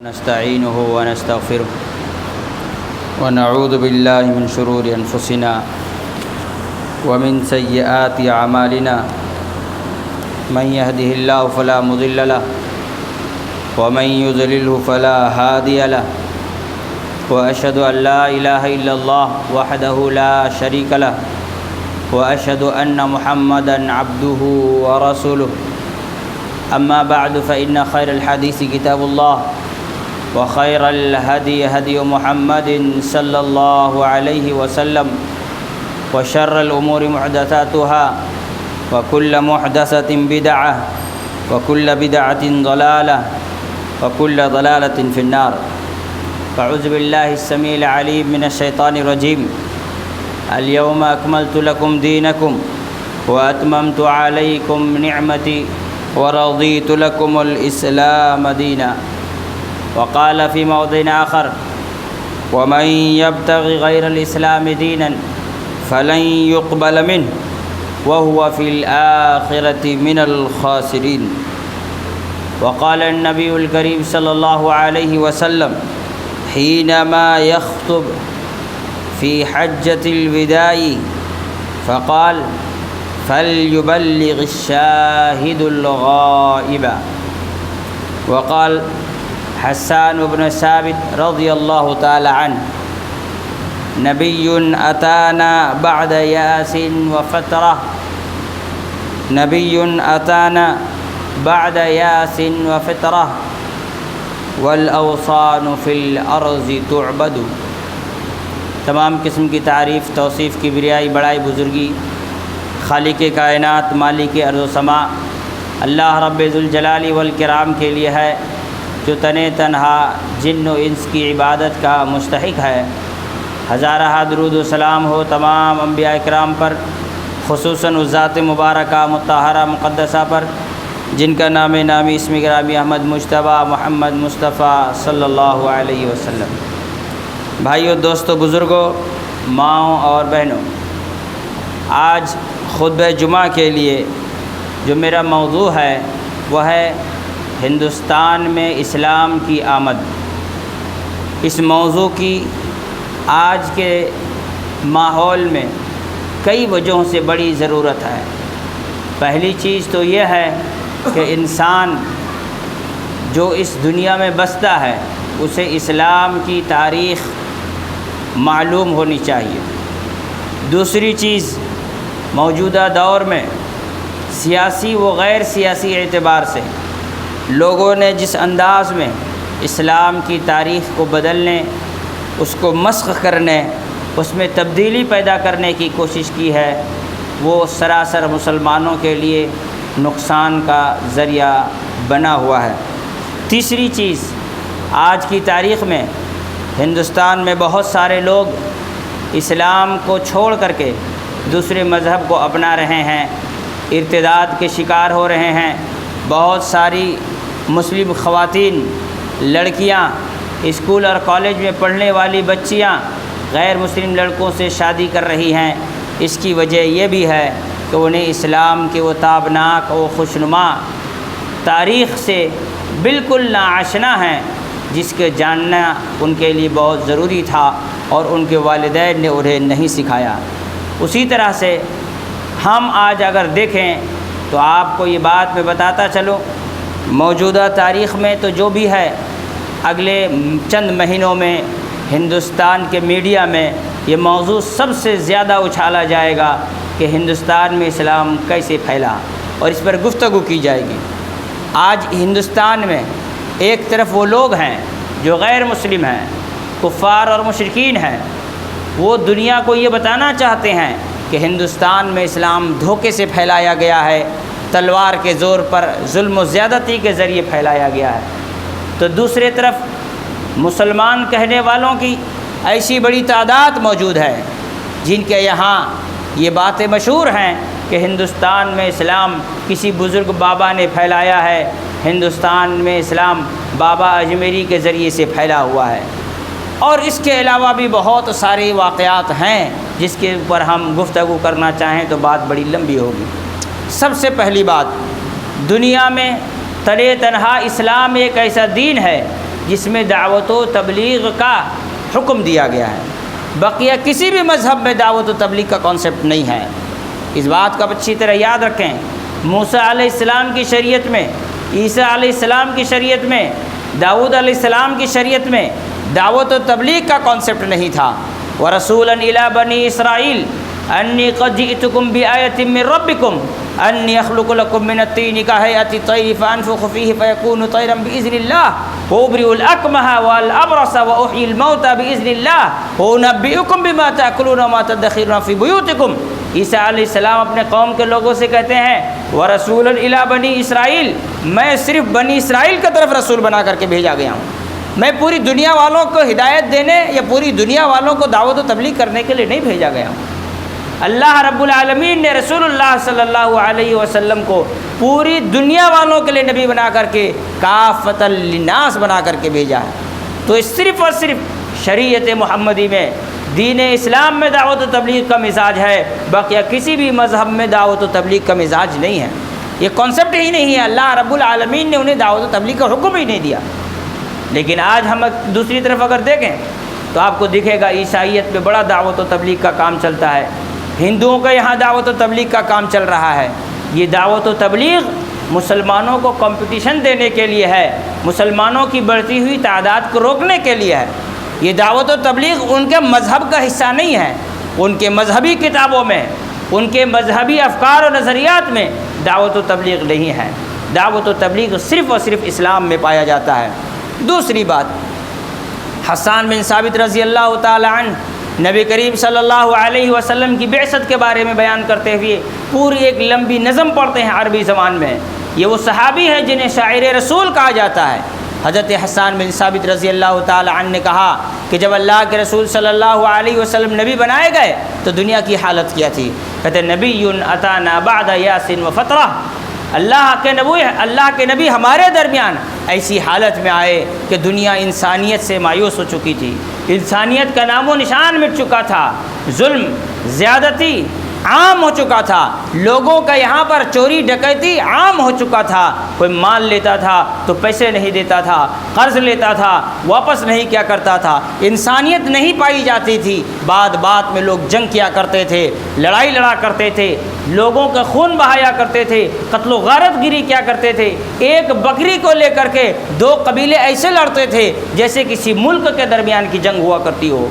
نستعينه ونستغفره ونعوذ بالله من شرور أنفسنا ومن سيئات أعمالنا من يهده الله فلا مضل له ومن يضلله فلا هادي له وأشهد أن لا إله إلا الله وحده لا شريك له وأشهد أن محمدًا عبده ورسوله أما بعد فإن خير الحديث كتاب الله وخير الهدي هدي محمد صلى الله عليه وسلم وشر الأمور محدثاتها وكل محدثة بدعة وكل بدعة ضلالة وكل ضلالة في النار. فأعوذ بالله السميع العليم من الشيطان الرجيم. اليوم أكملت لكم دينكم وأتممت عليكم نعمتي ورضيت لكم الإسلام دينا. وقال في موضع آخر: ومن يبتغي غير الإسلام دينا فلن يقبل منه وهو في الآخرة من الخاسرين. وقال النبي الكريم صلى الله عليه وسلم حينما يخطب في حجة الوداع فقال: فليبلغ الشاهد الغائب. وقال حسان بن ثابت رضي الله تعالى عنه: نبي أتانا بعد ياس وفترة نبي أتانا بعد ياس وفترة والأوصان في الأرض تعبد. تمام قسم کی تعریف، توصیف، کبریائی، بڑائی، بزرگی خالق کائنات، مالک ارض و سما اللہ رب ذوالجلال والکرام کے لیے ہے، جو تنہا جن و انس کی عبادت کا مستحق ہے. ہزارہ درود و سلام ہو تمام انبیاء اکرام پر، خصوصاً اس ذات مبارکہ مطہرہ مقدسہ پر جن کا نام نامی اسم گرامی احمد مجتبیٰ محمد مصطفیٰ صلی اللہ علیہ وسلم. بھائیو، دوستو، بزرگوں، ماؤں اور بہنوں، آج خطبہ جمعہ کے لیے جو میرا موضوع ہے وہ ہے ہندوستان میں اسلام کی آمد. اس موضوع کی آج کے ماحول میں کئی وجہوں سے بڑی ضرورت ہے. پہلی چیز تو یہ ہے کہ انسان جو اس دنیا میں بستا ہے اسے اسلام کی تاریخ معلوم ہونی چاہیے. دوسری چیز، موجودہ دور میں سیاسی و غیر سیاسی اعتبار سے لوگوں نے جس انداز میں اسلام کی تاریخ کو بدلنے، اس کو مسخ کرنے، اس میں تبدیلی پیدا کرنے کی کوشش کی ہے، وہ سراسر مسلمانوں کے لیے نقصان کا ذریعہ بنا ہوا ہے. تیسری چیز، آج کی تاریخ میں ہندوستان میں بہت سارے لوگ اسلام کو چھوڑ کر کے دوسرے مذہب کو اپنا رہے ہیں، ارتداد کے شکار ہو رہے ہیں. بہت ساری مسلم خواتین، لڑکیاں، اسکول اور کالج میں پڑھنے والی بچیاں غیر مسلم لڑکوں سے شادی کر رہی ہیں. اس کی وجہ یہ بھی ہے کہ انہیں اسلام کے وہ تابناک و خوشنما تاریخ سے بالکل ناآشنا ہیں، جس کے جاننا ان کے لیے بہت ضروری تھا اور ان کے والدین نے انہیں نہیں سکھایا. اسی طرح سے ہم آج اگر دیکھیں تو آپ کو یہ بات میں بتاتا چلوں، موجودہ تاریخ میں تو جو بھی ہے، اگلے چند مہینوں میں ہندوستان کے میڈیا میں یہ موضوع سب سے زیادہ اچھالا جائے گا کہ ہندوستان میں اسلام کیسے پھیلا، اور اس پر گفتگو کی جائے گی. آج ہندوستان میں ایک طرف وہ لوگ ہیں جو غیر مسلم ہیں، کفار اور مشرکین ہیں، وہ دنیا کو یہ بتانا چاہتے ہیں کہ ہندوستان میں اسلام دھوکے سے پھیلایا گیا ہے، تلوار کے زور پر ظلم و زیادتی کے ذریعے پھیلایا گیا ہے. تو دوسرے طرف مسلمان کہنے والوں کی ایسی بڑی تعداد موجود ہے جن کے یہاں یہ باتیں مشہور ہیں کہ ہندوستان میں اسلام کسی بزرگ بابا نے پھیلایا ہے، ہندوستان میں اسلام بابا اجمیری کے ذریعے سے پھیلا ہوا ہے. اور اس کے علاوہ بھی بہت سارے واقعات ہیں جس کے اوپر ہم گفتگو کرنا چاہیں تو بات بڑی لمبی ہوگی. سب سے پہلی بات، دنیا میں تنہا اسلام ایک ایسا دین ہے جس میں دعوت و تبلیغ کا حکم دیا گیا ہے۔ بقیہ کسی بھی مذہب میں دعوت و تبلیغ کا کانسیپٹ نہیں ہے۔ اس بات کو آپ اچھی طرح یاد رکھیں۔ موسیٰ علیہ السلام کی شریعت میں، عیسیٰ علیہ السلام کی شریعت میں، داؤد علیہ السلام کی شریعت میں دعوت و تبلیغ کا کانسیپٹ نہیں تھا۔ وَرَسُولًا إِلَىٰ بَنِي إِسْرَائِيلَ أَنِّي قَدْ جِئْتُكُم بِآيَةٍ مِّن رَّبِّكُمْ أَنِّي أَخْلُقُ لَكُم مِّنَ الطِّينِ كَهَيْئَةِ الطَّيْرِ فَأَنفُخُ فِيهِ فَيَكُونُ طَيْرًا بِإِذْنِ اللَّهِ وَأُبْرِئُ الْأَكْمَحَ وَالْأَبْرَصَ وَأُحْيِي الْمَوْتَىٰ بِإِذْنِ اللَّهِ وَأُنَبِّئُكُم بِمَا تَأْكُلُونَ وَمَا تَدَّخِرُونَ فِي بُيُوتِكُمْ۔ عیسیٰ علیہ السلام اپنے قوم کے لوگوں سے کہتے ہیں وَرَسُولًا إِلَىٰ بَنِي إِسْرَائِيلَ، میں صرف بنی اسرائیل کی طرف رسول بنا کر کے بھیجا گیا ہوں۔ میں پوری دنیا والوں کو ہدایت دینے یا پوری دنیا والوں کو دعوت و تبلیغ کرنے کے لیے نہیں بھیجا گیا ہوں۔ اللہ رب العالمین نے رسول اللہ صلی اللہ علیہ وسلم کو پوری دنیا والوں کے لیے نبی بنا کر کے کافۃ للناس بنا کر کے بھیجا ہے۔ تو صرف اور صرف شریعت محمدی میں، دین اسلام میں دعوت و تبلیغ کا مزاج ہے، بقیہ کسی بھی مذہب میں دعوت و تبلیغ کا مزاج نہیں ہے۔ یہ کانسیپٹ ہی نہیں ہے۔ اللہ رب العالمین نے انہیں دعوت و تبلیغ کا حکم ہی نہیں دیا۔ لیکن آج ہم دوسری طرف اگر دیکھیں تو آپ کو دکھے گا عیسائیت میں بڑا دعوت و تبلیغ کا کام چلتا ہے، ہندوؤں کا یہاں دعوت و تبلیغ کا کام چل رہا ہے۔ یہ دعوت و تبلیغ مسلمانوں کو کمپٹیشن دینے کے لیے ہے، مسلمانوں کی بڑھتی ہوئی تعداد کو روکنے کے لیے ہے۔ یہ دعوت و تبلیغ ان کے مذہب کا حصہ نہیں ہے۔ ان کے مذہبی کتابوں میں، ان کے مذہبی افکار و نظریات میں دعوت و تبلیغ نہیں ہے۔ دعوت و تبلیغ صرف اور صرف اسلام میں پایا جاتا ہے۔ دوسری بات، حسان بن ثابت رضی اللہ تعالی عنہ نبی کریم صلی اللہ علیہ وسلم کی بعثت کے بارے میں بیان کرتے ہوئے پوری ایک لمبی نظم پڑھتے ہیں عربی زبان میں۔ یہ وہ صحابی ہے جنہیں شاعر رسول کہا جاتا ہے۔ حضرت حسان بن ثابت رضی اللہ تعالی عنہ نے کہا کہ جب اللہ کے رسول صلی اللہ علیہ وسلم نبی بنائے گئے تو دنیا کی حالت کیا تھی؟ کہتے نبی اتانا بعد یاسین و فترہ، اللہ کے نبی ہمارے درمیان ایسی حالت میں آئے کہ دنیا انسانیت سے مایوس ہو چکی تھی، انسانیت کا نام و نشان مٹ چکا تھا، ظلم زیادتی عام ہو چکا تھا، لوگوں کا یہاں پر چوری ڈکیتی عام ہو چکا تھا۔ کوئی مال لیتا تھا تو پیسے نہیں دیتا تھا، قرض لیتا تھا واپس نہیں کیا کرتا تھا، انسانیت نہیں پائی جاتی تھی۔ بات میں لوگ جنگ کیا کرتے تھے، لڑائی لڑا کرتے تھے، لوگوں کا خون بہایا کرتے تھے، قتل و غارت گیری کیا کرتے تھے۔ ایک بکری کو لے کر کے دو قبیلے ایسے لڑتے تھے جیسے کسی ملک کے درمیان کی جنگ ہوا کرتی ہو۔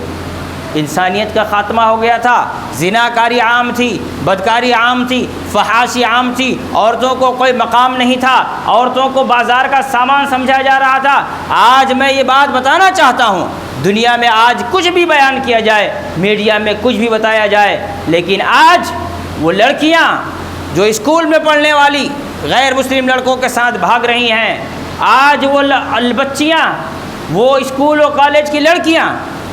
انسانیت کا خاتمہ ہو گیا تھا، زناکاری عام تھی، بدکاری عام تھی، فحاشی عام تھی، عورتوں کو کوئی مقام نہیں تھا، عورتوں کو بازار کا سامان سمجھا جا رہا تھا۔ آج میں یہ بات بتانا چاہتا ہوں، دنیا میں آج کچھ بھی بیان کیا جائے، میڈیا میں کچھ بھی بتایا جائے، لیکن آج وہ لڑکیاں جو اسکول میں پڑھنے والی غیر مسلم لڑکوں کے ساتھ بھاگ رہی ہیں، آج وہ بچیاں، وہ اسکول و کالج کی لڑکیاں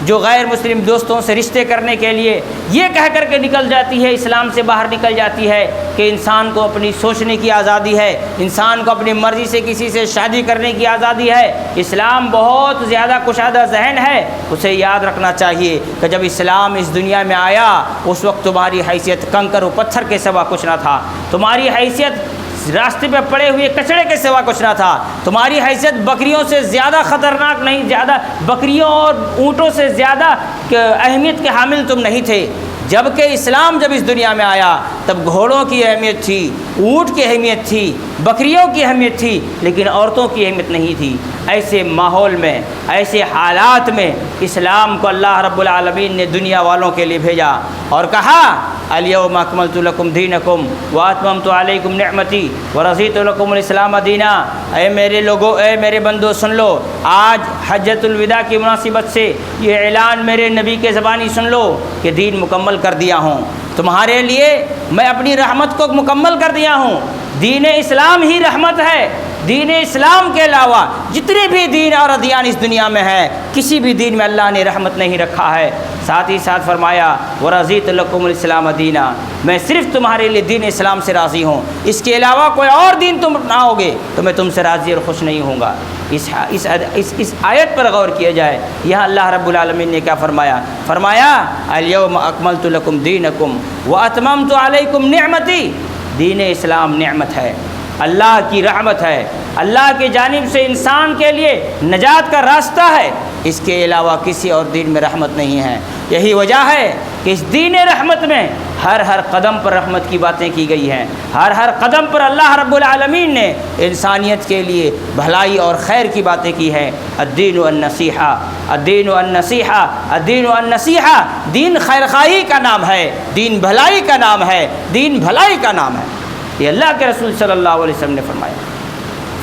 جو غیر مسلم دوستوں سے رشتے کرنے کے لیے یہ کہہ کر کے نکل جاتی ہے، اسلام سے باہر نکل جاتی ہے کہ انسان کو اپنی سوچنے کی آزادی ہے، انسان کو اپنی مرضی سے کسی سے شادی کرنے کی آزادی ہے۔ اسلام بہت زیادہ کشادہ ذہن ہے، اسے یاد رکھنا چاہیے کہ جب اسلام اس دنیا میں آیا اس وقت تمہاری حیثیت کنکر و پتھر کے سوا کچھ نہ تھا، تمہاری حیثیت راستے پہ پڑے ہوئے کچڑے کے سوا کچھ نہ تھا، تمہاری حیثیت بکریوں سے زیادہ خطرناک نہیں، زیادہ بکریوں اور اونٹوں سے زیادہ اہمیت کے حامل تم نہیں تھے۔ جبکہ اسلام جب اس دنیا میں آیا تب گھوڑوں کی اہمیت تھی، اونٹ کی اہمیت تھی، بکریوں کی اہمیت تھی، لیکن عورتوں کی اہمیت نہیں تھی۔ ایسے ماحول میں، ایسے حالات میں اسلام کو اللہ رب العالمین نے دنیا والوں کے لیے بھیجا اور کہا الیوم اکملت لکم دینکم واتممت علیکم نعمتی ورضیت لکم الاسلام دینا۔ اے میرے لوگو، اے میرے بندو، سن لو، آج حجۃ الوداع کی مناسبت سے یہ اعلان میرے نبی کے زبانی سن لو کہ دین مکمل کر دیا ہوں تمہارے لیے، میں اپنی رحمت کو مکمل کر دیا ہوں۔ دین اسلام ہی رحمت ہے، دین اسلام کے علاوہ جتنے بھی دین اور ادیان اس دنیا میں ہیں کسی بھی دین میں اللہ نے رحمت نہیں رکھا ہے۔ ساتھ ہی ساتھ فرمایا وَرَضِيتُ لَكُمُ الْإِسْلَامَ دِينًا، میں صرف تمہارے لیے دین اسلام سے راضی ہوں، اس کے علاوہ کوئی اور دین تم اپناؤ گے تو میں تم سے راضی اور خوش نہیں ہوں گا۔ اس آیت پر غور کیا جائے، یہاں اللہ رب العالمین نے کیا فرمایا الیوم اکملت لکم دینکم واتممت علیکم نعمتی۔ دین اسلام نعمت ہے، اللہ کی رحمت ہے، اللہ کی جانب سے انسان کے لیے نجات کا راستہ ہے، اس کے علاوہ کسی اور دین میں رحمت نہیں ہے۔ یہی وجہ ہے کہ اس دین رحمت میں ہر قدم پر رحمت کی باتیں کی گئی ہیں، ہر قدم پر اللہ رب العالمین نے انسانیت کے لیے بھلائی اور خیر کی باتیں کی ہیں۔ الدین النصیحہ، الدین النصیحہ، الدین النصیحہ، دین خیر خواہی کا نام ہے، دین بھلائی کا نام ہے، دین بھلائی کا نام ہے، یہ اللہ کے رسول صلی اللہ علیہ وسلم نے فرمایا۔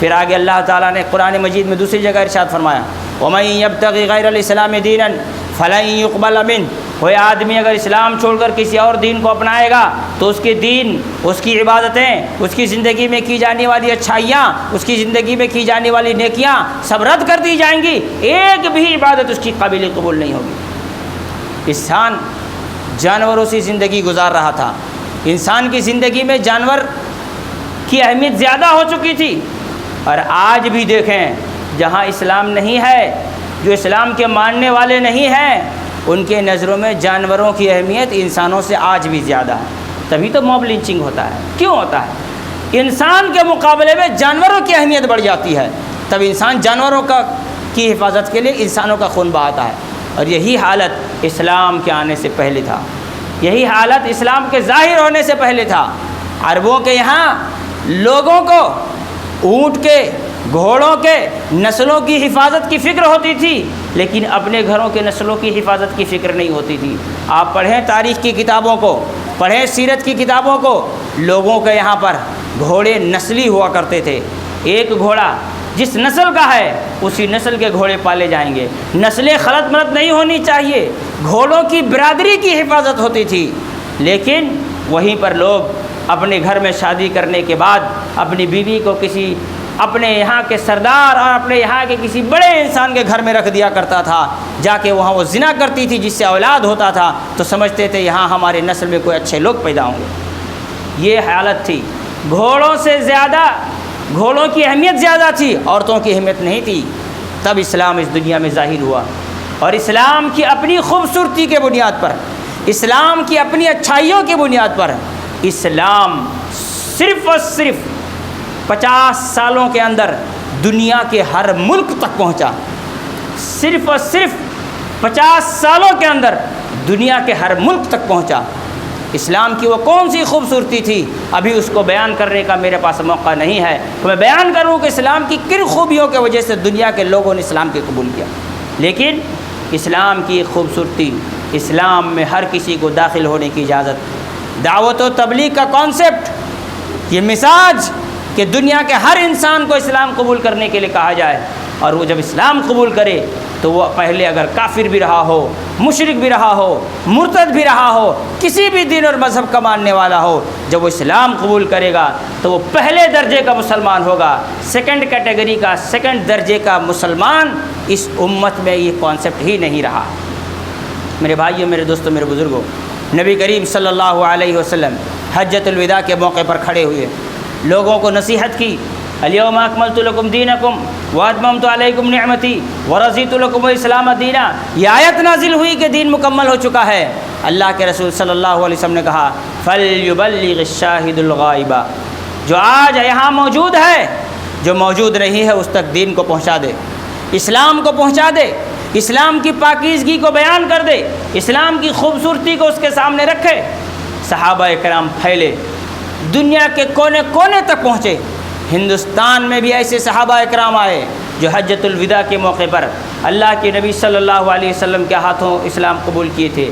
پھر آگے اللہ تعالیٰ نے قرآن مجید میں دوسری جگہ ارشاد فرمایا، وَمَن يَبْتَغِ غَيْرَ الْإِسْلَامِ دِينًا فَلَن يُقْبَلَ مِنْهُ، کوئی آدمی اگر اسلام چھوڑ کر کسی اور دین کو اپنائے گا تو اس کے دین، اس کی عبادتیں، اس کی زندگی میں کی جانے والی اچھائیاں، اس کی زندگی میں کی جانے والی نیکیاں سب رد کر دی جائیں گی، ایک بھی عبادت اس کی قابل قبول نہیں ہوگی۔ انسان جانوروں سے زندگی گزار رہا تھا، انسان کی زندگی میں جانور کی اہمیت زیادہ ہو چکی تھی، اور آج بھی دیکھیں جہاں اسلام نہیں ہے، جو اسلام کے ماننے والے نہیں ہیں، ان کے نظروں میں جانوروں کی اہمیت انسانوں سے آج بھی زیادہ ہے۔ تبھی تو موب لنچنگ ہوتا ہے، کیوں ہوتا ہے؟ انسان کے مقابلے میں جانوروں کی اہمیت بڑھ جاتی ہے، تب انسان جانوروں کی حفاظت کے لیے انسانوں کا خون بہاتا ہے، اور یہی حالت اسلام کے آنے سے پہلے تھا، یہی حالت اسلام کے ظاہر ہونے سے پہلے تھا۔ عربوں کے یہاں لوگوں کو اونٹ کے، گھوڑوں کے نسلوں کی حفاظت کی فکر ہوتی تھی، لیکن اپنے گھروں کے نسلوں کی حفاظت کی فکر نہیں ہوتی تھی۔ آپ پڑھیں تاریخ کی کتابوں کو، پڑھیں سیرت کی کتابوں کو، لوگوں کے یہاں پر گھوڑے نسلی ہوا کرتے تھے، ایک گھوڑا جس نسل کا ہے اسی نسل کے گھوڑے پالے جائیں گے، نسلیں خلط ملط نہیں ہونی چاہیے، گھوڑوں کی برادری کی حفاظت ہوتی تھی۔ لیکن وہیں پر لوگ اپنے گھر میں شادی کرنے کے بعد اپنی بیوی کو کسی اپنے یہاں کے سردار اور اپنے یہاں کے کسی بڑے انسان کے گھر میں رکھ دیا کرتا تھا، جا کے وہاں وہ زنا کرتی تھی، جس سے اولاد ہوتا تھا، تو سمجھتے تھے یہاں ہمارے نسل میں کوئی اچھے لوگ پیدا ہوں گے۔ یہ حالت تھی، گھوڑوں سے زیادہ، گھوڑوں کی اہمیت زیادہ تھی، عورتوں کی اہمیت نہیں تھی۔ تب اسلام اس دنیا میں ظاہر ہوا، اور اسلام کی اپنی خوبصورتی کے بنیاد پر، اسلام کی اپنی اچھائیوں کی بنیاد پر، اسلام صرف اور صرف 50 سالوں کے اندر دنیا کے ہر ملک تک پہنچا، صرف اور صرف 50 سالوں کے اندر دنیا کے ہر ملک تک پہنچا۔ اسلام کی وہ کون سی خوبصورتی تھی، ابھی اس کو بیان کرنے کا میرے پاس موقع نہیں ہے، تو میں بیان کروں کہ اسلام کی کن خوبیوں کی وجہ سے دنیا کے لوگوں نے اسلام کے قبول کیا۔ لیکن اسلام کی خوبصورتی، اسلام میں ہر کسی کو داخل ہونے کی اجازت، دعوت و تبلیغ کا کانسیپٹ، یہ مساج کہ دنیا کے ہر انسان کو اسلام قبول کرنے کے لیے کہا جائے، اور وہ جب اسلام قبول کرے تو وہ پہلے اگر کافر بھی رہا ہو، مشرک بھی رہا ہو، مرتد بھی رہا ہو، کسی بھی دین اور مذہب کا ماننے والا ہو، جب وہ اسلام قبول کرے گا تو وہ پہلے درجے کا مسلمان ہوگا، سیکنڈ کیٹیگری کا، سیکنڈ درجے کا مسلمان اس امت میں یہ کانسیپٹ ہی نہیں رہا۔ میرے بھائیوں، میرے دوستوں، میرے بزرگوں، نبی کریم صلی اللہ علیہ وسلم حجۃ الوداع کے موقع پر کھڑے ہوئے، لوگوں کو نصیحت کی، الیوم اکملت لکم دینکم واتممت علیکم نعمتی ورضیت لکم الاسلام دینا۔ یہ آیت نازل ہوئی کہ دین مکمل ہو چکا ہے۔ اللہ کے رسول صلی اللہ علیہ وسلم نے کہا فلیبلغ الشاہد الغائب، جو آج یہاں موجود ہے، جو موجود نہیں ہے اس تک دین کو پہنچا دے، اسلام کو پہنچا دے، اسلام کی پاکیزگی کو بیان کر دے، اسلام کی خوبصورتی کو اس کے سامنے رکھے۔ صحابہ کرام پھیلے، دنیا کے کونے کونے تک پہنچے۔ ہندوستان میں بھی ایسے صحابہ کرام آئے جو حجۃ الوداع کے موقع پر اللہ کے نبی صلی اللہ علیہ وسلم کے ہاتھوں اسلام قبول کیے تھے۔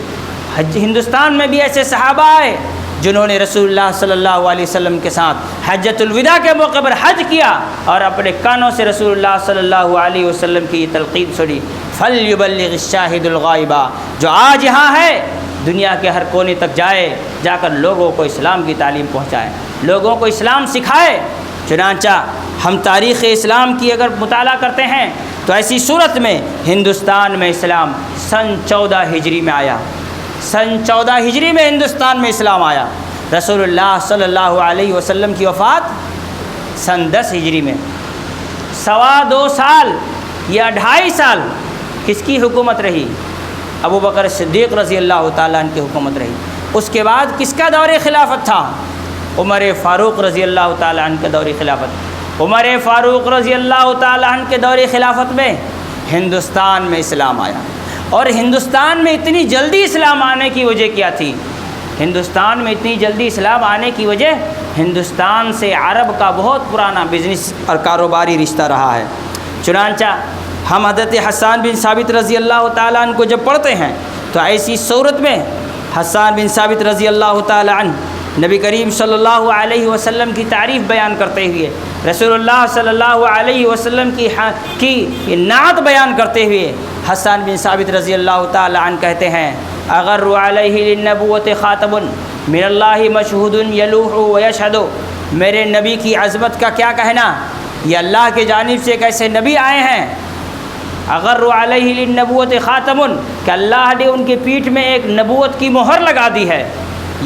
ہندوستان میں بھی ایسے صحابہ آئے جنہوں نے رسول اللہ صلی اللہ علیہ وسلم کے ساتھ حجۃ الوداع کے موقع پر حج کیا اور اپنے کانوں سے رسول اللہ صلی اللہ علیہ وسلم کی یہ تلقین سنی، فلیبلغ الشاہد الغائب، جو آج یہاں ہے دنیا کے ہر کونے تک جائے، جا کر لوگوں کو اسلام کی تعلیم پہنچائے، لوگوں کو اسلام سکھائے۔ چنانچہ ہم تاریخ اسلام کی اگر مطالعہ کرتے ہیں تو ایسی صورت میں ہندوستان میں اسلام سن 14 ہجری میں آیا، سن 14 ہجری میں ہندوستان میں اسلام آیا۔ رسول اللہ صلی اللہ علیہ وسلم کی وفات سن 10 ہجری میں، 2.25 سال یا 2.5 سال کس کی حکومت رہی؟ ابو بکر صدیق رضی اللہ تعالیٰ عنہ کی حکومت رہی۔ اس کے بعد کس کا دور خلافت تھا؟ عمر فاروق رضی اللہ تعالیٰ عنہ کے دور خلافت، عمر فاروق رضی اللہ تعالیٰ عنہ کے دور خلافت میں ہندوستان میں اسلام آیا۔ اور ہندوستان میں اتنی جلدی اسلام آنے کی وجہ کیا تھی؟ ہندوستان میں اتنی جلدی اسلام آنے کی وجہ ہندوستان سے عرب کا بہت پرانا بزنس اور کاروباری رشتہ رہا ہے۔ چنانچہ ہم حضرت حسان بن ثابت رضی اللہ تعالیٰ عنہ کو جب پڑھتے ہیں تو ایسی صورت میں حسان بن ثابت رضی اللہ تعالیٰ عنہ نبی کریم صلی اللہ علیہ وسلم کی تعریف بیان کرتے ہوئے، رسول اللہ صلی اللہ علیہ وسلم کی نعت بیان کرتے ہوئے حسان بن ثابت رضی اللہ تعالیٰ عنہ کہتے ہیں اگر علیہ للنبوۃ خاتم من اللہ مشہود یلوح ویشہد، میرے نبی کی عظمت کا کیا کہنا، یہ اللہ کی جانب سے ایک ایسے نبی آئے ہیں، اگر علیہ للنبوۃ خاتم، کہ اللہ نے ان کے پیٹھ میں ایک نبوت کی مہر لگا دی ہے،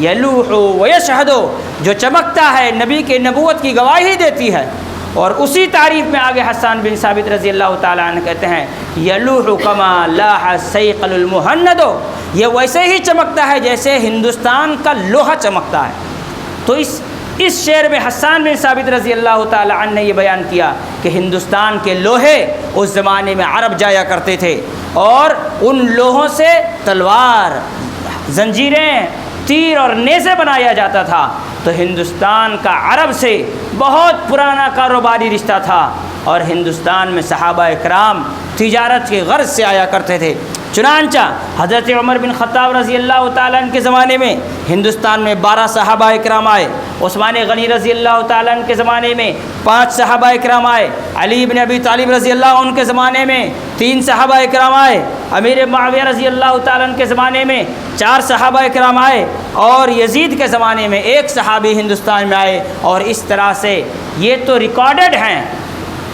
یلوح ویشہد، جو چمکتا ہے، نبی کے نبوت کی گواہی دیتی ہے۔ اور اسی تعریف میں آگے حسان بن ثابت رضی اللہ تعالیٰ عنہ کہتے ہیں یلوح کما لاح السیقل المہند، یہ ویسے ہی چمکتا ہے جیسے ہندوستان کا لوہا چمکتا ہے۔ تو اس شعر میں حسان بن ثابت رضی اللہ تعالیٰ عنہ نے یہ بیان کیا کہ ہندوستان کے لوہے اس زمانے میں عرب جایا کرتے تھے، اور ان لوہوں سے تلوار، زنجیریں، تیر اور نیزے بنایا جاتا تھا۔ تو ہندوستان کا عرب سے بہت پرانا کاروباری رشتہ تھا، اور ہندوستان میں صحابہ اکرام تجارت کے غرض سے آیا کرتے تھے۔ چنانچہ حضرت عمر بن خطاب رضی اللہ تعالیٰ عنہ کے زمانے میں ہندوستان میں 12 صحابہ اکرام آئے، عثمان غنی رضی اللہ تعالیٰ عنہ کے زمانے میں 5 صحابہ اکرام آئے، علی بن ابی طالب رضی اللہ عنہ کے زمانے میں 3 صحابہ اکرام آئے، امیر معاویہ رضی اللہ تعالیٰ عنہ کے زمانے میں 4 صحابہ اکرام آئے، اور یزید کے زمانے میں 1 صحابی ہندوستان میں آئے۔ اور اس طرح سے یہ تو ریکارڈڈ ہیں،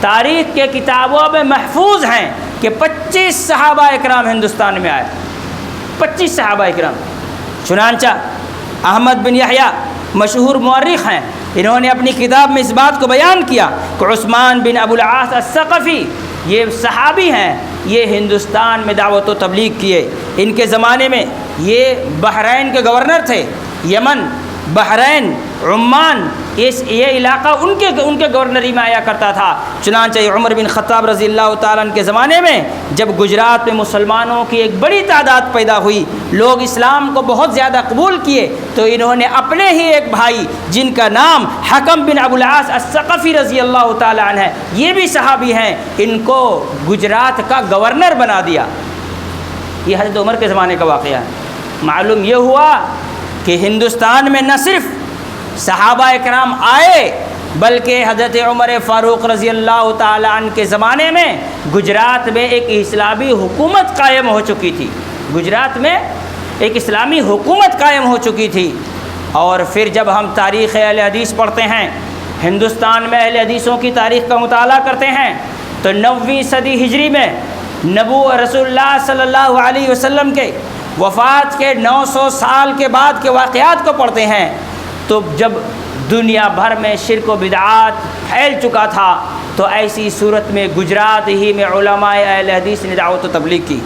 تاریخ کے کتابوں میں محفوظ ہیں کہ 25 صحابہ اکرام ہندوستان میں آئے، 25 صحابہ اکرام۔ چنانچہ احمد بن یحییٰ مشہور مورخ ہیں، انہوں نے اپنی کتاب میں اس بات کو بیان کیا کہ عثمان بن ابو العاص الثقفی یہ صحابی ہیں، یہ ہندوستان میں دعوت و تبلیغ کیے۔ ان کے زمانے میں یہ بحرین کے گورنر تھے، یمن، بحرین، عمان، یہ علاقہ ان کے گورنری میں آیا کرتا تھا۔ چنانچہ عمر بن خطاب رضی اللہ تعالیٰ عنہ کے زمانے میں جب گجرات میں مسلمانوں کی ایک بڑی تعداد پیدا ہوئی، لوگ اسلام کو بہت زیادہ قبول کیے، تو انہوں نے اپنے ہی ایک بھائی جن کا نام حکم بن ابو العاص الثقفی رضی اللہ تعالیٰ عنہ ہے، یہ بھی صحابی ہیں، ان کو گجرات کا گورنر بنا دیا۔ یہ حضرت عمر کے زمانے کا واقعہ ہے۔ معلوم یہ ہوا کہ ہندوستان میں نہ صرف صحابہ اکرام آئے بلکہ حضرت عمر فاروق رضی اللہ تعالیٰ عنہ کے زمانے میں گجرات میں ایک اسلامی حکومت قائم ہو چکی تھی، گجرات میں ایک اسلامی حکومت قائم ہو چکی تھی۔ اور پھر جب ہم تاریخ اہل حدیث پڑھتے ہیں، ہندوستان میں اہل حدیثوں کی تاریخ کا مطالعہ کرتے ہیں، تو 9ویں صدی ہجری میں رسول اللہ صلی اللہ علیہ وسلم کے وفات کے 900 سال کے بعد کے واقعات کو پڑھتے ہیں، تو جب دنیا بھر میں شرک و بدعات پھیل چکا تھا، تو ایسی صورت میں گجرات ہی میں علماء اہل حدیث نے دعوت و تبلیغ کی،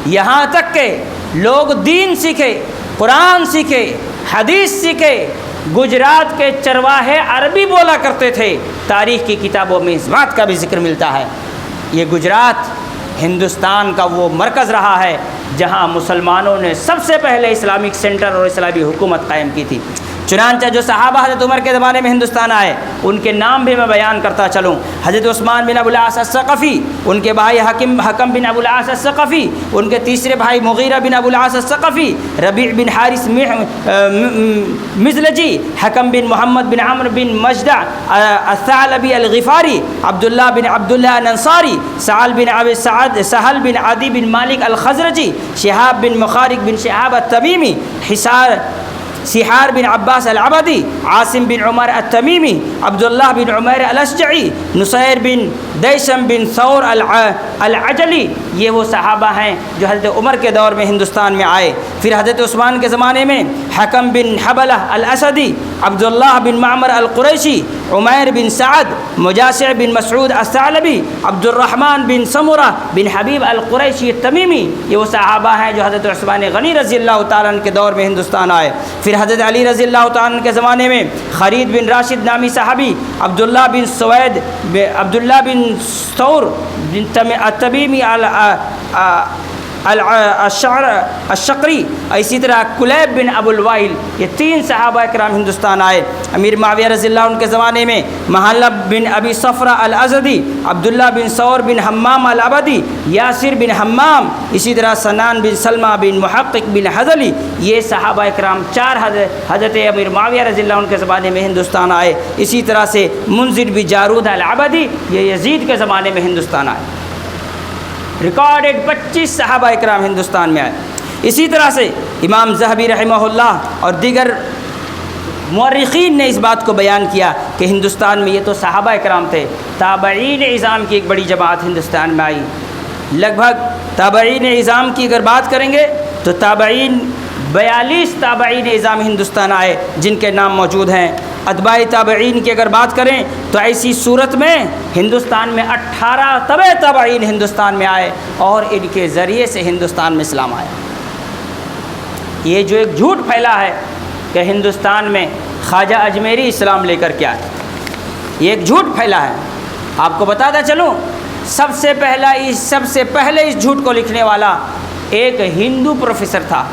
یہاں تک کہ لوگ دین سیکھے، قرآن سیکھے، حدیث سیکھے۔ گجرات کے چرواہے عربی بولا کرتے تھے، تاریخ کی کتابوں میں اس بات کا بھی ذکر ملتا ہے۔ یہ گجرات ہندوستان کا وہ مرکز رہا ہے جہاں مسلمانوں نے سب سے پہلے اسلامک سینٹر اور اسلامی حکومت قائم کی تھی۔ چنانچہ جو صحابہ حضرت عمر کے زمانے میں ہندوستان آئے ان کے نام بھی میں بیان کرتا چلوں۔ حضرت عثمان بن ابو العاص الثقفی، ان کے بھائی حکم بن ابو العاص الثقفی، ان کے تیسرے بھائی مغیرہ بن ابو العاص الثقفی، ربیع بن حارث مزلجی، حکم بن محمد بن عمرو بن مجدع الثعلبی الغفاری، عبداللہ بن عبداللہ الانصاری، سہل بن عدی بن مالک الخزرجی، شہاب بن مخارق بن شہاب التمیمی، سحار بن عباس العبدی، عاصم بن عمر التمیمی، عبداللہ بن عمیر الاشجعی، نصیر بن دیشم بن ثور العجلی، یہ وہ صحابہ ہیں جو حضرت عمر کے دور میں ہندوستان میں آئے۔ پھر حضرت عثمان کے زمانے میں حکم بن حبلہ الاسدی، عبداللہ بن معمر القریشی، عمیر بن سعد، مجاشع بن مسعود الثعلبی، عبد الرحمن بن سمرہ بن حبیب القریشی التمیمی، یہ وہ صحابہ ہیں جو حضرت عثمان غنی رضی اللہ تعالیٰ عنہ کے دور میں ہندوستان آئے۔ پھر حضرت علی رضی اللہ تعالیٰ عنہ کے زمانے میں خالد بن راشد نامی صحابی، عبداللہ بن ثور التمیمی الشقری، اسی طرح کلیب بن ابو الوائل، یہ 3 صحابہ کرام ہندوستان آئے۔ امیر معاویہ رضی اللہ عنہ کے زمانے میں محلب بن ابی صفرہ الازدی، عبداللہ بن ثور بن حمام العبدی، یاسر بن حمام، اسی طرح سنان بن سلمہ بن محقق بن حضلی، یہ صحابہ کرام 4 حضرت امیر معاویہ رضی اللہ عنہ کے زمانے میں ہندوستان آئے۔ اسی طرح سے منذر بن جارود العبدی، یہ یزید کے زمانے میں ہندوستان آئے۔ ریکارڈڈ 25 صحابہ اکرام ہندوستان میں آئے۔ اسی طرح سے امام ذہبی رحمہ اللہ اور دیگر مورخین نے اس بات کو بیان کیا کہ ہندوستان میں یہ تو صحابہ اکرام تھے، تابعین اعظام کی ایک بڑی جماعت ہندوستان میں آئی۔ لگ بھگ تابعین اعظام کی اگر بات کریں گے تو 42 تابعین اعظام ہندوستان آئے جن کے نام موجود ہیں۔ اتباع تابعین کی اگر بات کریں تو ایسی صورت میں ہندوستان میں 18 تبع تابعین ہندوستان میں آئے اور ان کے ذریعے سے ہندوستان میں اسلام آیا۔ یہ جو ایک جھوٹ پھیلا ہے کہ ہندوستان میں خواجہ اجمیری اسلام لے کر کے آئے، یہ ایک جھوٹ پھیلا ہے۔ آپ کو بتاتا چلوں، سب سے پہلے اس جھوٹ کو لکھنے والا ایک ہندو پروفیسر تھا،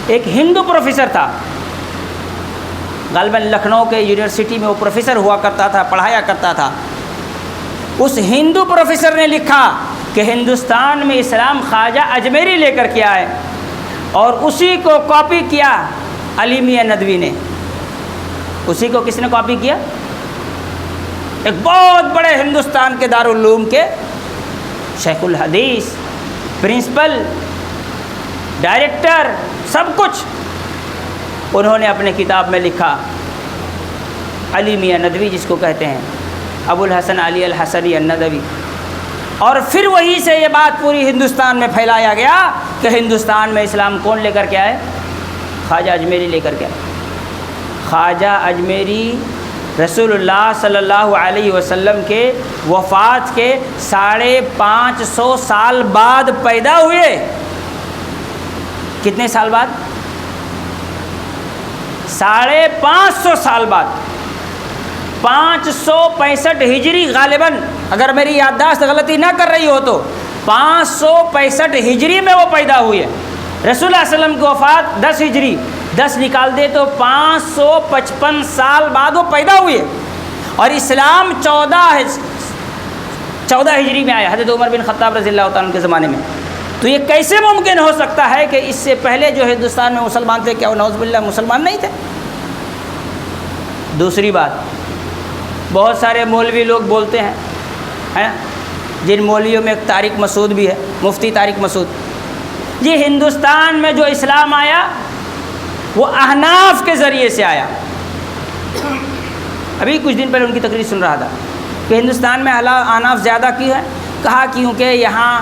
ایک ہندو پروفیسر تھا۔ غالباً لکھنؤ کے یونیورسٹی میں وہ پروفیسر ہوا کرتا تھا، پڑھایا کرتا تھا۔ اس ہندو پروفیسر نے لکھا کہ ہندوستان میں اسلام خواجہ اجمیری لے کر کے آئے، اور اسی کو کاپی کیا علی میاں ندوی نے۔ اسی کو کس نے کاپی کیا؟ ایک بہت بڑے ہندوستان کے دارالعلوم کے شیخ الحدیث، پرنسپل، ڈائریکٹر، سب کچھ انہوں نے اپنے کتاب میں لکھا۔ علی میاں ندوی جس کو کہتے ہیں، ابو الحسن علی الحسنی الندوی۔ اور پھر وہیں سے یہ بات پوری ہندوستان میں پھیلایا گیا کہ ہندوستان میں اسلام کون لے کر کے آئے؟ خواجہ اجمیری لے کر کے آئے۔ خواجہ اجمیری رسول اللہ صلی اللہ علیہ وسلم کے وفات کے 550 سال بعد پیدا ہوئے۔ کتنے سال بعد؟ 550 سال بعد، 565 ہجری غالباً، اگر میری یادداشت غلطی نہ کر رہی ہو تو 565 ہجری میں وہ پیدا ہوئے۔ رسول اللہ علیہ وسلم کی وفات 10 ہجری، 10 نکال دے تو 555 سال بعد وہ پیدا ہوئے، اور اسلام 14 ہجری میں آیا، حضرت عمر بن خطاب رضی اللہ تعالیٰ عنہ کے زمانے میں۔ تو یہ کیسے ممکن ہو سکتا ہے کہ اس سے پہلے جو ہندوستان میں مسلمان تھے، کیا وہ نعوذ باللہ مسلمان نہیں تھے؟ دوسری بات، بہت سارے مولوی لوگ بولتے ہیں، جن مولویوں میں ایک طارق مسعود بھی ہے، مفتی طارق مسعود، یہ ہندوستان میں جو اسلام آیا وہ احناف کے ذریعے سے آیا۔ ابھی کچھ دن پہلے ان کی تقریر سن رہا تھا کہ ہندوستان میں احناف زیادہ کیوں ہے؟ کہا کیونکہ یہاں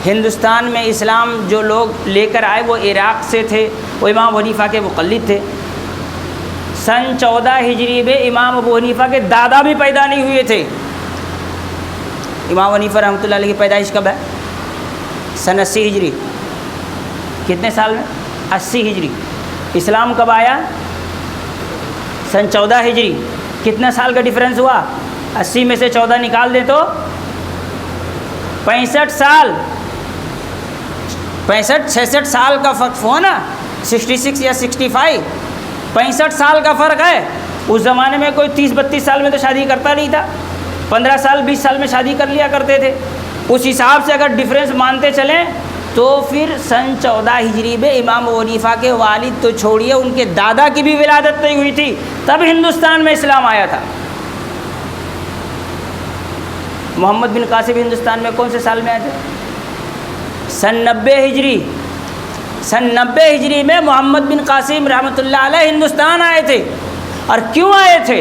ہندوستان میں اسلام جو لوگ لے کر آئے وہ عراق سے تھے، وہ امام ابو حنیفہ کے مقلد تھے۔ سن 14 ہجری میں امام ابو حنیفہ کے دادا بھی پیدا نہیں ہوئے تھے۔ امام ابو حنیفہ رحمۃ اللہ علیہ کی پیدائش کب ہے؟ سن 80 ہجری۔ کتنے سال میں؟ 80 ہجری۔ اسلام کب آیا؟ سن 14 ہجری۔ کتنے سال کا ڈیفرنس ہوا؟ 80 میں سے 14 نکال دیں تو 65 سال، 66 سال کا فرق ہوا نا، 66 یا 65، 65 سال کا فرق ہے۔ اس زمانے میں کوئی 30-32 سال میں تو شادی کرتا نہیں تھا، 15 سال 20 سال میں شادی کر لیا کرتے تھے۔ اس حساب سے اگر ڈفرینس مانتے چلیں تو پھر سن 14 ہجری میں امام ابو حنیفہ کے والد تو چھوڑیے، ان کے دادا کی بھی ولادت نہیں ہوئی تھی، تب ہندوستان میں اسلام آیا تھا۔ محمد بن قاسم ہندوستان میں کون سے سال میں آئے تھے؟ سن 90 ہجری۔ سن 90 ہجری میں محمد بن قاسم رحمۃ اللہ علیہ ہندوستان آئے تھے۔ اور کیوں آئے تھے؟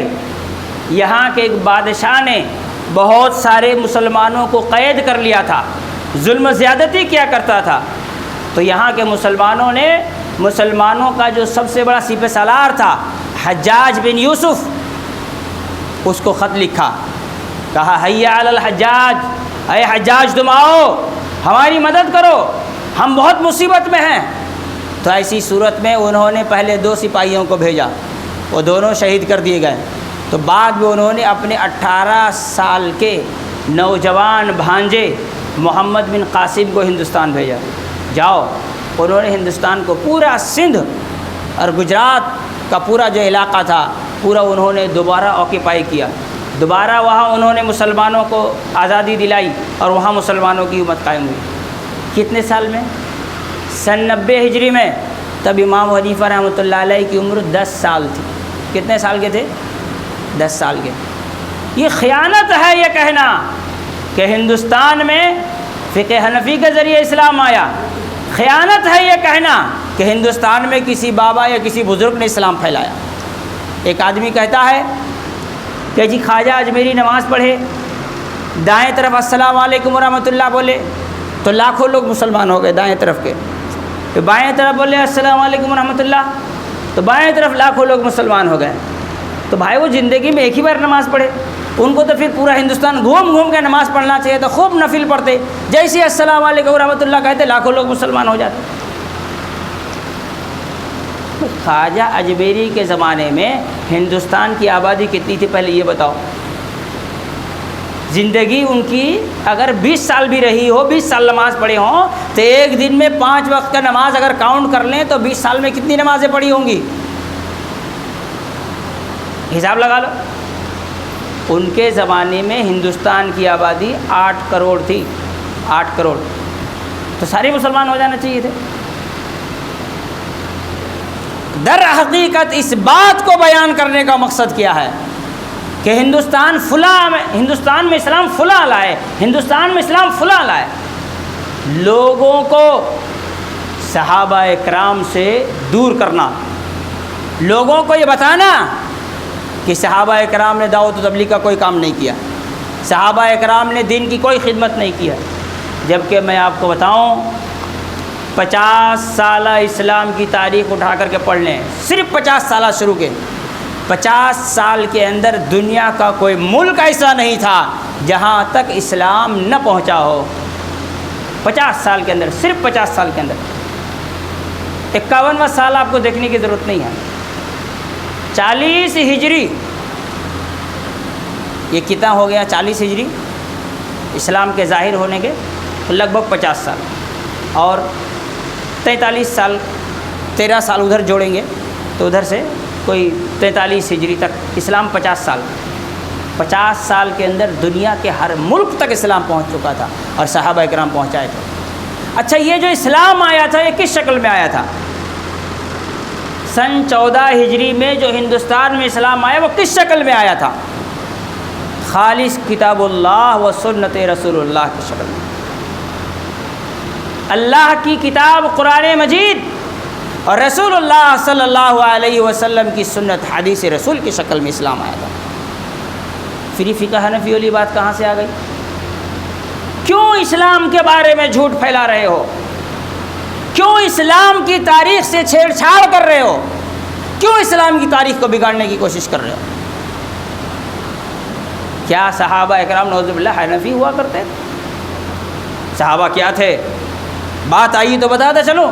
یہاں کے ایک بادشاہ نے بہت سارے مسلمانوں کو قید کر لیا تھا، ظلم و زیادتی کیا کرتا تھا، تو یہاں کے مسلمانوں نے، مسلمانوں کا جو سب سے بڑا سپہ سالار تھا حجاج بن یوسف، اس کو خط لکھا، کہا حیا علی الحجاج، اے حجاج تم آؤ ہماری مدد کرو، ہم بہت مصیبت میں ہیں۔ تو ایسی صورت میں انہوں نے پہلے 2 سپاہیوں کو بھیجا، وہ دونوں شہید کر دیے گئے۔ تو بعد میں انہوں نے اپنے 18 سال کے نوجوان بھانجے محمد بن قاسم کو ہندوستان بھیجا، جاؤ۔ انہوں نے ہندوستان کو پورا سندھ اور گجرات کا پورا جو علاقہ تھا پورا انہوں نے دوبارہ آکیپائی کیا، دوبارہ وہاں انہوں نے مسلمانوں کو آزادی دلائی اور وہاں مسلمانوں کی حکومت قائم ہوئی۔ کتنے سال میں؟ سن 90 ہجری میں۔ تب امام حنیفہ رحمۃ اللہ علیہ کی عمر 10 سال تھی۔ کتنے سال کے تھے؟ 10 سال کے۔ یہ خیانت ہے یہ کہنا کہ ہندوستان میں فقہ حنفی کے ذریعے اسلام آیا، خیانت ہے یہ کہنا کہ ہندوستان میں کسی بابا یا کسی بزرگ نے اسلام پھیلایا۔ ایک آدمی کہتا ہے کہ جی خواجہ اجمیری نماز پڑھے، دائیں طرف السلام علیکم ورحمۃ اللہ بولے تو لاکھوں لوگ مسلمان ہو گئے دائیں طرف کے، تو بائیں طرف بولے السلام علیکم ورحمۃ اللہ تو بائیں طرف لاکھوں لوگ مسلمان ہو گئے۔ تو بھائی وہ زندگی میں ایک ہی بار نماز پڑھے، ان کو تو پھر پورا ہندوستان گھوم گھوم کے نماز پڑھنا چاہیے، تو خوب نفل پڑھتے، جیسے السلام علیکم ورحمۃ اللہ کہتے لاکھوں لوگ مسلمان ہو جاتے۔ خواجہ اجمیری کے زمانے میں ہندوستان کی آبادی کتنی تھی پہلے یہ بتاؤ؟ زندگی ان کی اگر 20 سال بھی رہی ہو، 20 سال نماز پڑھے ہوں، تو ایک دن میں 5 وقت کا نماز اگر کاؤنٹ کر لیں تو 20 سال میں کتنی نمازیں پڑھی ہوں گی؟ حساب لگا لو۔ ان کے زمانے میں ہندوستان کی آبادی 8 کروڑ تھی، 8 کروڑ، تو سارے مسلمان ہو جانا چاہیے تھے۔ در حقیقت اس بات کو بیان کرنے کا مقصد کیا ہے کہ ہندوستان میں اسلام فلاں لائے، ہندوستان میں اسلام فلاں لائے۔ لوگوں کو صحابہ کرام سے دور کرنا، لوگوں کو یہ بتانا کہ صحابہ کرام نے دعوت و تبلیغ کا کوئی کام نہیں کیا، صحابہ کرام نے دین کی کوئی خدمت نہیں کیا، جبکہ میں آپ کو بتاؤں 50 سالہ اسلام کی تاریخ اٹھا کر کے پڑھ لیں، صرف 50 سالہ شروع کے، 50 سال کے اندر دنیا کا کوئی ملک ایسا نہیں تھا جہاں تک اسلام نہ پہنچا ہو۔ 50 سال کے اندر، صرف 50 سال کے اندر۔ 51واں سال آپ کو دیکھنے کی ضرورت نہیں ہے، 40 ہجری، یہ کتنا ہو گیا 40 ہجری اسلام کے ظاہر ہونے کے؟ لگ بھگ 50 سال، اور 43 سال 13 سال ادھر جوڑیں گے تو ادھر سے کوئی 43 ہجری تک اسلام 50 سال، 50 سال کے اندر دنیا کے ہر ملک تک اسلام پہنچ چکا تھا اور صحابہ کرام پہنچائے تھے۔ اچھا یہ جو اسلام آیا تھا یہ کس شکل میں آیا تھا؟ سن 14 ہجری میں جو ہندوستان میں اسلام آیا وہ کس شکل میں آیا تھا؟ خالص کتاب اللہ و سنت رسول اللہ کی شکل میں۔ اللہ کی کتاب قرآن مجید اور رسول اللہ صلی اللہ علیہ وسلم کی سنت حدیث رسول کی شکل میں اسلام آیا تھا۔ پھر یہ فقہ حنفی والی بات کہاں سے آ گئی؟ کیوں اسلام کے بارے میں جھوٹ پھیلا رہے ہو؟ کیوں اسلام کی تاریخ سے چھیڑ چھاڑ کر رہے ہو؟ کیوں اسلام کی تاریخ کو بگاڑنے کی کوشش کر رہے ہو؟ کیا صحابہ اکرام نعوذ باللہ حنفی ہوا کرتے؟ صحابہ کیا تھے؟ بات آئی تو بتاتا چلو۔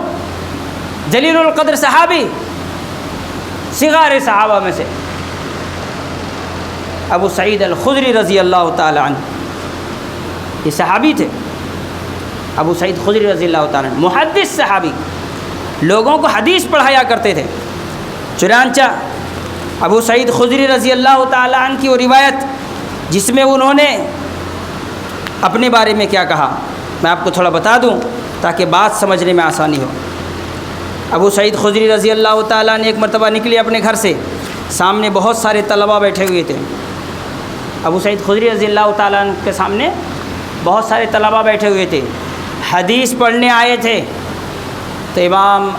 جلیل القدر صحابی، صغار صحابہ میں سے ابو سعید الخدری رضی اللہ تعالی عنہ، یہ صحابی تھے۔ ابو سعید خدری رضی اللہ تعالی عنہ محدث صحابی، لوگوں کو حدیث پڑھایا کرتے تھے۔ چنانچہ ابو سعید خدری رضی اللہ تعالی عنہ کی وہ روایت جس میں انہوں نے اپنے بارے میں کیا کہا، میں آپ کو تھوڑا بتا دوں تاکہ بات سمجھنے میں آسانی ہو۔ ابو سعید خدری رضی اللہ تعالیٰ نے ایک مرتبہ نکلے اپنے گھر سے، سامنے بہت سارے طلباء بیٹھے ہوئے تھے۔ ابو سعید خدری رضی اللہ تعالیٰ کے سامنے بہت سارے طلباء بیٹھے ہوئے تھے، حدیث پڑھنے آئے تھے۔ تو امام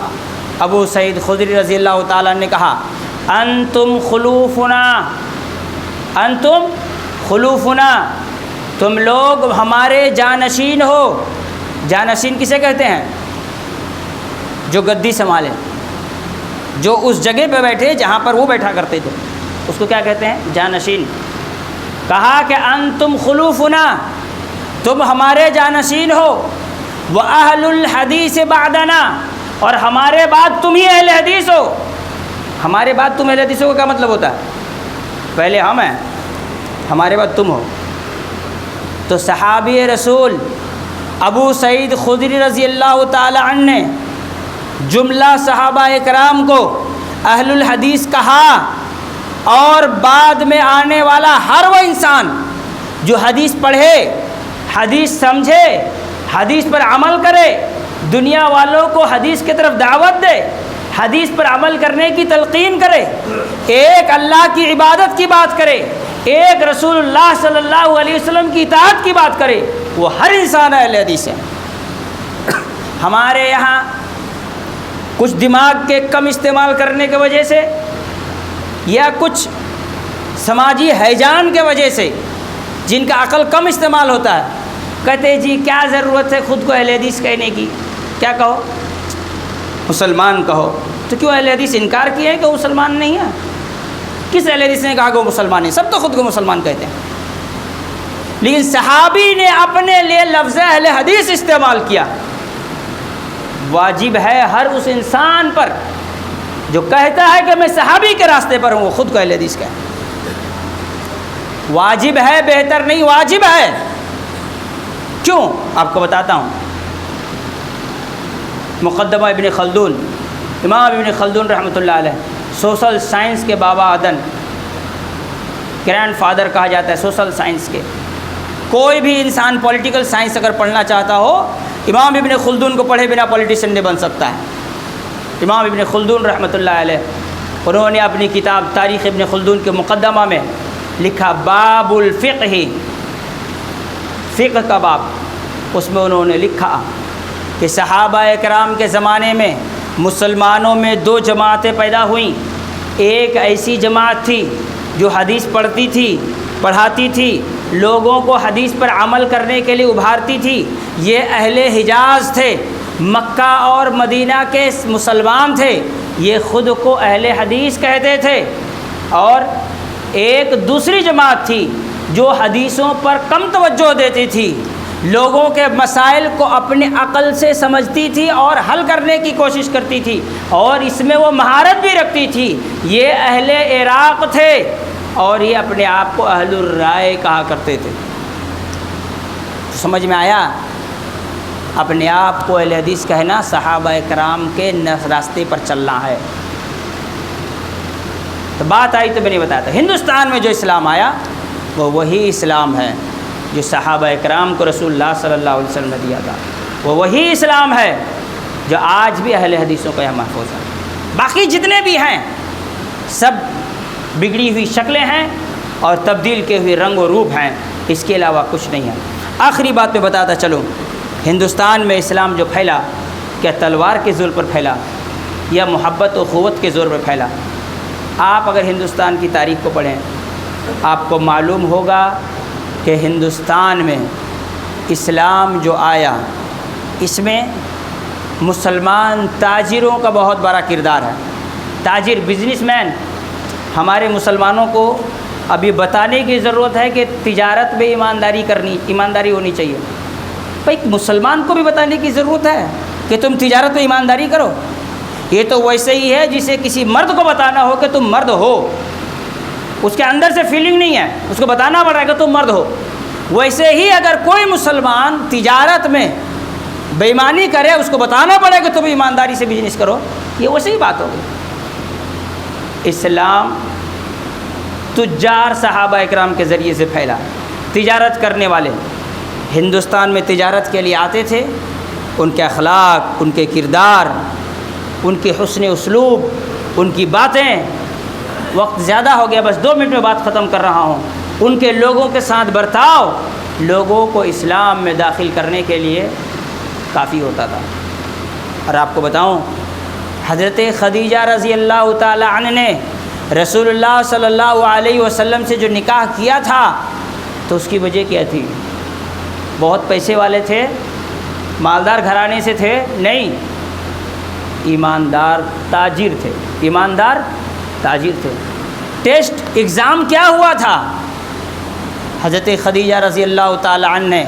ابو سعید خدری رضی اللہ تعالیٰ نے کہا انتم خلوفنا، انتم خلوفنا، تم لوگ ہمارے جانشین ہو۔ جانشین کسے کہتے ہیں؟ جو گدی سنبھالے، جو اس جگہ پہ بیٹھے جہاں پر وہ بیٹھا کرتے تھے، اس کو کیا کہتے ہیں؟ جانشین۔ کہا کہ انتم خلوفنا، تم ہمارے جانشین ہو، وَأَهْلُ الْحَدِيثِ بَعْدَنَا، اور ہمارے بعد تم ہی اہل حدیث ہو۔ ہمارے بعد تم اہل حدیث ہو کا کیا مطلب ہوتا ہے؟ پہلے ہم ہیں، ہمارے بعد تم ہو۔ تو صحابی رسول ابو سعید خدری رضی اللہ تعالی عنہ نے جملہ صحابہ اکرام کو اہل الحدیث کہا، اور بعد میں آنے والا ہر وہ انسان جو حدیث پڑھے، حدیث سمجھے، حدیث پر عمل کرے، دنیا والوں کو حدیث کی طرف دعوت دے، حدیث پر عمل کرنے کی تلقین کرے، ایک اللہ کی عبادت کی بات کرے، ایک رسول اللہ صلی اللہ علیہ وسلم کی اطاعت کی بات کرے، وہ ہر انسان اہل حدیث ہے۔ ہمارے یہاں کچھ دماغ کے کم استعمال کرنے کی وجہ سے یا کچھ سماجی ہیجان کے وجہ سے، جن کا عقل کم استعمال ہوتا ہے، کہتے جی کیا ضرورت ہے خود کو اہل حدیث کہنے کی، کیا کہو، مسلمان کہو۔ تو کیوں اہل حدیث انکار کیا ہے کہ وہ مسلمان نہیں ہے؟ کس اہل حدیث نے کہا کہ وہ مسلمان ہے؟ سب تو خود کو مسلمان کہتے ہیں، لیکن صحابی نے اپنے لیے لفظ اہل حدیث استعمال کیا۔ واجب ہے ہر اس انسان پر جو کہتا ہے کہ میں صحابی کے راستے پر ہوں، وہ خود کو اہل حدیث کہے۔ واجب ہے، بہتر نہیں، واجب ہے۔ کیوں؟ آپ کو بتاتا ہوں۔ مقدمہ ابن خلدون، امام ابن خلدون رحمۃ اللہ علیہ، سوشل سائنس کے بابا ادن، گرینڈ فادر کہا جاتا ہے سوشل سائنس کے۔ کوئی بھی انسان پولیٹیکل سائنس اگر پڑھنا چاہتا ہو، امام ابن خلدون کو پڑھے بنا پولیٹیشین نہیں بن سکتا ہے۔ امام ابن خلدون رحمۃ اللہ علیہ، انہوں نے اپنی کتاب تاریخ ابن خلدون کے مقدمہ میں لکھا باب الفقہ، فقہ کا باب، اس میں انہوں نے لکھا کہ صحابہ اکرام کے زمانے میں مسلمانوں میں دو جماعتیں پیدا ہوئیں۔ ایک ایسی جماعت تھی جو حدیث پڑھتی تھی، پڑھاتی تھی، لوگوں کو حدیث پر عمل کرنے کے لیے ابھارتی تھی، یہ اہل حجاز تھے، مکہ اور مدینہ کے مسلمان تھے، یہ خود کو اہل حدیث کہتے تھے۔ اور ایک دوسری جماعت تھی جو حدیثوں پر کم توجہ دیتی تھی، لوگوں کے مسائل کو اپنے عقل سے سمجھتی تھی اور حل کرنے کی کوشش کرتی تھی، اور اس میں وہ مہارت بھی رکھتی تھی۔ یہ اہل عراق تھے، اور یہ اپنے آپ کو اہل الرائے کہا کرتے تھے۔ سمجھ میں آیا؟ اپنے آپ کو اہل حدیث کہنا صحابہ کرام کے راستے پر چلنا ہے۔ تو بات آئی تو میں نے بتایا تھا، ہندوستان میں جو اسلام آیا وہ وہی اسلام ہے جو صحابہ کرام کو رسول اللہ صلی اللہ علیہ وسلم نے دیا تھا، وہ وہی اسلام ہے جو آج بھی اہل حدیثوں کا یہاں محفوظ ہے۔ باقی جتنے بھی ہیں سب بگڑی ہوئی شکلیں ہیں اور تبدیل کے ہوئے رنگ و روپ ہیں، اس کے علاوہ کچھ نہیں ہے۔ آخری بات میں بتاتا چلوں، ہندوستان میں اسلام جو پھیلا، کیا تلوار کے زور پر پھیلا یا محبت و قوت کے زور پر پھیلا؟ آپ اگر ہندوستان کی تاریخ کو پڑھیں، آپ کو معلوم ہوگا کہ ہندوستان میں اسلام جو آیا، اس میں مسلمان تاجروں کا بہت بڑا کردار ہے۔ تاجر، بزنس مین، ہمارے مسلمانوں کو ابھی بتانے کی ضرورت ہے کہ تجارت میں ایمانداری ہونی چاہیے۔ بھائی مسلمان کو بھی بتانے کی ضرورت ہے کہ تم تجارت میں ایمانداری کرو۔ یہ تو ویسے ہی ہے جسے کسی مرد کو بتانا ہو کہ تم مرد ہو، اس کے اندر سے فیلنگ نہیں ہے، اس کو بتانا پڑے گا تم مرد ہو۔ ویسے ہی اگر کوئی مسلمان تجارت میں بے ایمانی کرے، اس کو بتانا پڑے گا تم ایمانداری سے بزنس کرو، یہ ویسے ہی بات ہوگی۔ اسلام تجار صحابہ اکرام کے ذریعے سے پھیلا، تجارت کرنے والے ہندوستان میں تجارت کے لیے آتے تھے، ان کے اخلاق، ان کے کردار، ان کے حسن اسلوب، ان کی باتیں، وقت زیادہ ہو گیا، بس 2 منٹ میں بات ختم کر رہا ہوں، ان کے لوگوں کے ساتھ برتاؤ لوگوں کو اسلام میں داخل کرنے کے لیے کافی ہوتا تھا۔ اور آپ کو بتاؤں، حضرت خدیجہ رضی اللہ تعالی عنہ نے رسول اللہ صلی اللہ علیہ وسلم سے جو نکاح کیا تھا تو اس کی وجہ کیا تھی؟ بہت پیسے والے تھے، مالدار گھرانے سے تھے؟ نہیں، ایماندار تاجر تھے، ایماندار تاجر تھے۔ ٹیسٹ ایگزام کیا ہوا تھا؟ حضرت خدیجہ رضی اللہ تعالی عنہ نے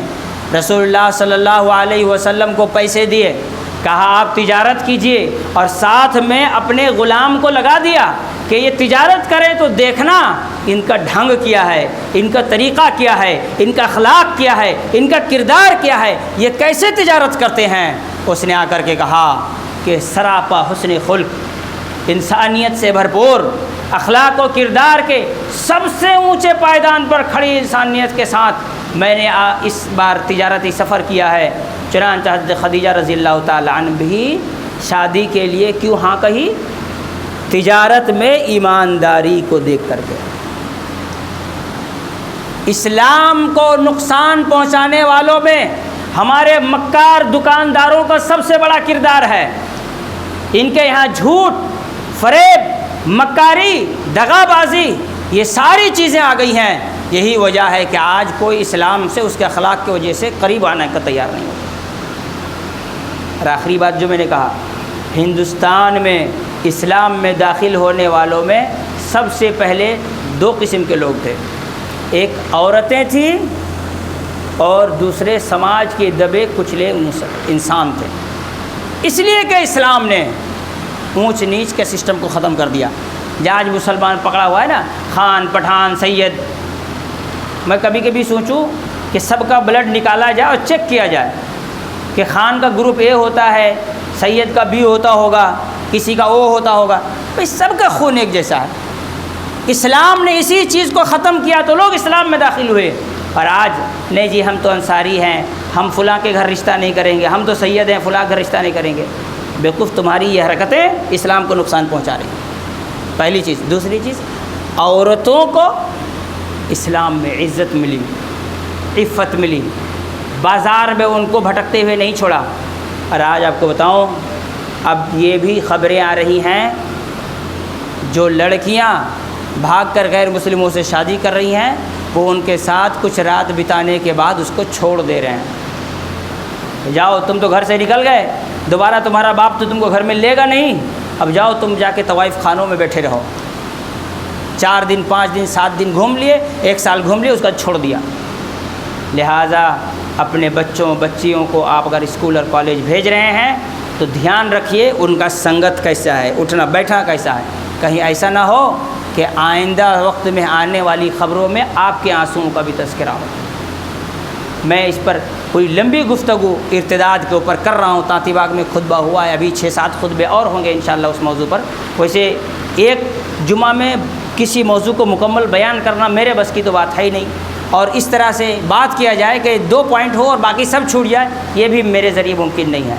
رسول اللہ صلی اللہ علیہ وسلم کو پیسے دیے، کہا آپ تجارت کیجئے، اور ساتھ میں اپنے غلام کو لگا دیا کہ یہ تجارت کرے تو دیکھنا ان کا ڈھنگ کیا ہے، ان کا طریقہ کیا ہے، ان کا اخلاق کیا ہے، ان کا کردار کیا ہے، یہ کیسے تجارت کرتے ہیں۔ اس نے آ کر کے کہا کہ سراپا حسن خلق، انسانیت سے بھرپور، اخلاق و کردار کے سب سے اونچے پائدان پر کھڑی انسانیت کے ساتھ میں نے اس بار تجارتی سفر کیا ہے۔ چنانچہ حضرت خدیجہ رضی اللہ تعالی عنہ بھی شادی کے لیے کیوں ہاں کہی؟ تجارت میں ایمانداری کو دیکھ کر کے۔ اسلام کو نقصان پہنچانے والوں میں ہمارے مکار دکانداروں کا سب سے بڑا کردار ہے۔ ان کے یہاں جھوٹ، فریب، مکاری، دغا بازی، یہ ساری چیزیں آ گئی ہیں۔ یہی وجہ ہے کہ آج کوئی اسلام سے اس کے اخلاق کی وجہ سے قریب آنے کا تیار نہیں ہوتا۔ اور آخری بات جو میں نے کہا، ہندوستان میں اسلام میں داخل ہونے والوں میں سب سے پہلے دو قسم کے لوگ تھے، ایک عورتیں تھیں اور دوسرے سماج کے دبے کچلے انسان تھے۔ اس لیے کہ اسلام نے اونچ نیچ کے سسٹم کو ختم کر دیا۔ جہاں آج مسلمان پکڑا ہوا ہے نا، خان، پٹھان، سید، میں کبھی کبھی سوچوں کہ سب کا بلڈ نکالا جائے اور چیک کیا جائے کہ خان کا گروپ اے ہوتا ہے، سید کا بی ہوتا ہوگا، کسی کا او ہوتا ہوگا، بھئی سب کا خون ایک جیسا ہے۔ اسلام نے اسی چیز کو ختم کیا تو لوگ اسلام میں داخل ہوئے۔ اور آج نہیں جی ہم تو انصاری ہیں، ہم فلاں کے گھر رشتہ نہیں کریں گے، ہم تو سید ہیں، فلاں گھر رشتہ نہیں کریں گے۔ بیوقوف، تمہاری یہ حرکتیں اسلام کو نقصان پہنچا رہی ہیں، پہلی چیز۔ دوسری چیز، عورتوں کو اسلام میں عزت ملی، عفت ملی، بازار میں ان کو بھٹکتے ہوئے نہیں چھوڑا۔ اور آج آپ کو بتاؤں، اب یہ بھی خبریں آ رہی ہیں، جو لڑکیاں بھاگ کر غیر مسلموں سے شادی کر رہی ہیں، وہ ان کے ساتھ کچھ رات بتانے کے بعد اس کو چھوڑ دے رہے ہیں۔ جاؤ، تم تو گھر سے نکل گئے، دوبارہ تمہارا باپ تو تم کو گھر میں لے گا نہیں، اب جاؤ تم جا کے طوائف خانوں میں بیٹھے رہو۔ 4 دن، 5 دن، 7 دن گھوم لیے، 1 سال گھوم لیے، اس کا چھوڑ دیا۔ لہٰذا اپنے بچوں بچیوں کو آپ اگر اسکول اور کالج بھیج رہے ہیں تو دھیان رکھیے ان کا سنگت کیسا ہے، اٹھنا بیٹھنا کیسا ہے۔ کہیں ایسا نہ ہو کہ آئندہ وقت میں آنے والی خبروں میں آپ کے آنسوؤں کا بھی تذکرہ ہو۔ میں اس پر کوئی لمبی گفتگو ارتداد کے اوپر کر رہا ہوں، تانتی باغ میں خطبہ ہوا ہے، ابھی 6-7 خطبے اور ہوں گے انشاءاللہ اس موضوع پر۔ ویسے ایک جمعہ میں کسی موضوع کو مکمل بیان کرنا میرے بس کی تو بات ہے ہی نہیں، اور اس طرح سے بات کیا جائے کہ 2 پوائنٹ ہو اور باقی سب چھوٹ جائے، یہ بھی میرے ذریعے ممکن نہیں ہے۔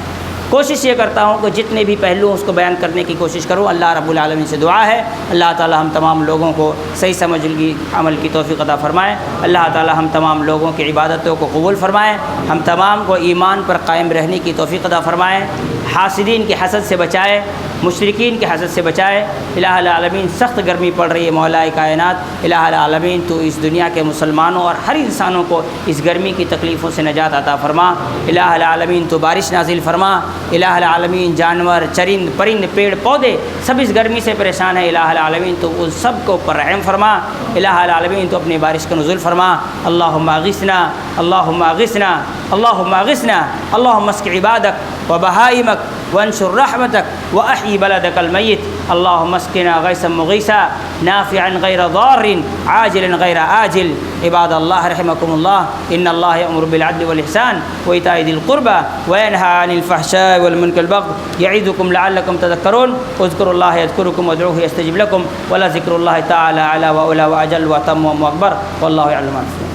کوشش یہ کرتا ہوں کہ جتنے بھی پہلو ہیں اس کو بیان کرنے کی کوشش کروں۔ اللہ رب العالمین سے دعا ہے اللہ تعالی ہم تمام لوگوں کو صحیح سمجھ کی عمل کی توفیق عطا فرمائے۔ اللہ تعالی ہم تمام لوگوں کی عبادتوں کو قبول فرمائے، ہم تمام کو ایمان پر قائم رہنے کی توفیق عطا فرمائے، حاسدین کی حسد سے بچائے، مشرکین کے حسد سے بچائے۔ الہ العالمین، سخت گرمی پڑ رہی ہے مولا کائنات، الہ العالمین تو اس دنیا کے مسلمانوں اور ہر انسانوں کو اس گرمی کی تکلیفوں سے نجات عطا فرما۔ الہ العالمین تو بارش نازل فرما۔ الہ العالمین، جانور، چرند پرند، پیڑ پودے سب اس گرمی سے پریشان ہیں، الہ العالمین تو ان سب کو اوپر رحم فرما۔ الہ العالمین تو اپنی بارش کا نزول فرما۔ اللہم اغثنا، اللہم اغثنا، اللہم اغثنا، اللہم اسق عبادک و بہائمک وانشر رحمتک واحی بلدک المیت۔ اللہم اسقنا غیثا مغیثا نافعا غیر ضار عاجلا غیر آجل۔ عباد اللہ رحمکم اللہ، ان اللہ یأمر بالعدل والإحسان وإیتاء ذی القربى وینہی عن الفحشاء والمنکر والبغی یعظکم لعلکم تذکرون۔ اذکروا اللہ یذکرکم وادعوہ یستجب لکم ولذکر اللہ تعالی اعلی وأولی وأجل وأتم وأکبر واللہ یعلم ما تصنعون۔